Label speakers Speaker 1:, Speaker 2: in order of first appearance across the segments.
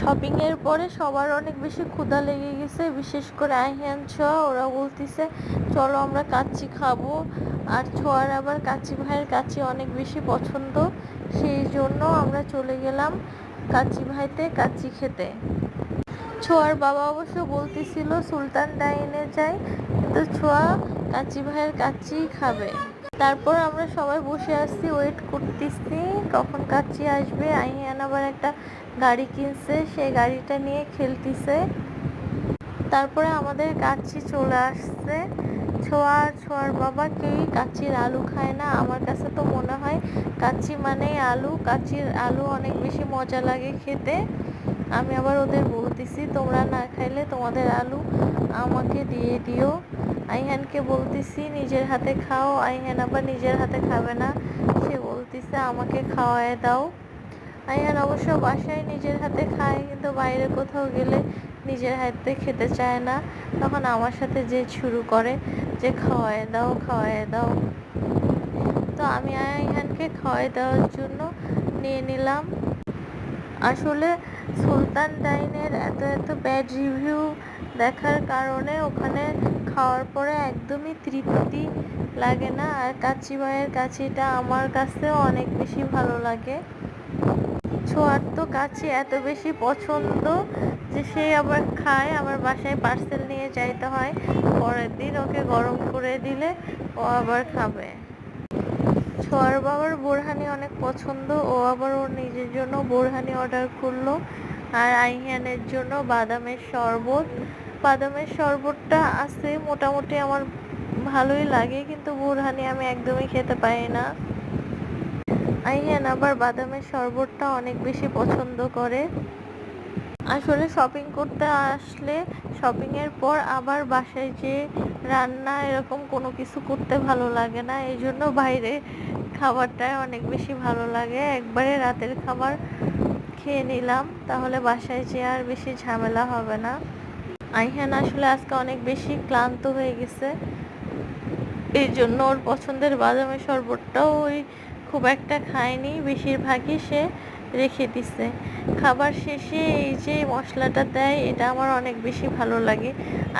Speaker 1: Shopping এর পরে সবার অনেক বেশি ক্ষুধা লেগে গেছে, বিশেষ করে আইহান ছোঁয়া। ওরা বলতেছে চলো আমরা কাচ্চি খাবো। আর ছোঁয়ার আবার কাচ্চি ভাইয়ের কাচ্চি অনেক বেশি পছন্দ, সেই জন্য আমরা চলে গেলাম কাচ্চি ভাইতে কাচ্চি খেতে। ছোঁয়ার বাবা অবশ্য বলতেছিল সুলতান ডাইনে যাই, কিন্তু ছোঁয়া কাচ্চি ভাইয়ের কাচ্চিই খাবে। তারপর আমরা সবাই বসে আসছি, ওয়েট করতেছি কখন কাচ্চি আসবে। আইহান আবার একটা গাড়ি কিনছে, সেই গাড়িটা নিয়ে খেলতেছে। তারপরে আমাদের কাচ্চি চলে আসছে। ছোঁয়ার বাবা কেউই কাচ্চির আলু খায় না। আমার কাছে তো মনে হয় কাচ্চি মানেই আলু, কাচ্চির আলু অনেক বেশি মজা লাগে খেতে। আমি আবার ওদের বলতেছি তোমরা না খাইলে তোমাদের আলু আমাকে দিয়ে দিও। আইহানকে বলতেছি নিজের হাতে খাও, আইহান আবার নিজের হাতে খাবে না, সে বলতেছে আমাকে খাওয়ায় দাও। আইহান অবশ্য বাসায় নিজের হাতে খায়, কিন্তু বাইরে কোথাও গেলে নিজের হাতে খেতে চায় না, তখন আমার সাথে যে শুরু করে যে খাওয়ায় দাও খাওয়ায় দাও। তো আমি আইহানকে খাওয়াই দেওয়ার জন্য নিয়ে নিলাম। আসলে সুলতান ডাইনের এত এত ব্যাড রিভিউ দেখার কারণে ওখানে খাওয়ার পরে একদমই তৃপ্তি লাগে না। আর কাচ্চি ভাইয়ের কাচ্চিটা আমার কাছেও অনেক বেশি ভালো লাগে। ছোঁয়ার তো কাচ্চি এত বেশি পছন্দ যে সে আবার খায়, আমার বাসায় পার্সেল নিয়ে যাইতে হয়, পরের দিন ওকে গরম করে দিলে ও আবার খাবে। ছোঁয়ার বাবার বোরহানি অনেক পছন্দ, ও আবার ওর নিজের জন্য বোরহানি অর্ডার করলো। আর আইহানের জন্য বাদামের শরবত। বাদামের শরবতটা আছে মোটামুটি আমার ভালোই লাগে, কিন্তু বোরহানি আমি একদমই খেতে পারি না। আইহান আবার বাদামের শরবতটা অনেক বেশি পছন্দ করে। আসলে শপিং করতে আসলে শপিং এর পর আবার বাসায় যে রান্না এরকম কোনো কিছু করতে ভালো লাগে না, এই জন্য বাইরে খাবারটাই অনেক বেশি ভালো লাগে। একবারে রাতের খাবার খেয়ে নিলাম, তাহলে বাসায় যেয়ে আর বেশি ঝামেলা হবে না। আইহান আসলে আজকে অনেক বেশি ক্লান্ত হয়ে গেছে, এই জন্য ওর পছন্দের বাদামের শরবতটাও ওই খুব একটা খায়নি, বেশিরভাগই সে রেখে দিছে। খাবার শেষে এই যে মশলাটা দেয় এটা আমার অনেক বেশি ভালো লাগে।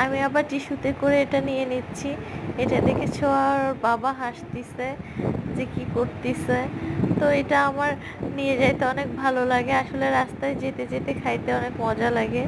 Speaker 1: আমি আবার টিস্যুতে করে এটা নিয়ে নিচ্ছি। এটা দেখে ছোঁয়ার বাবা হাসতিছে যে কি করতেছে। তো এটা আমার নিয়ে যাইতে অনেক ভালো লাগে, আসলে রাস্তায় যেতে যেতে খাইতে অনেক মজা লাগে।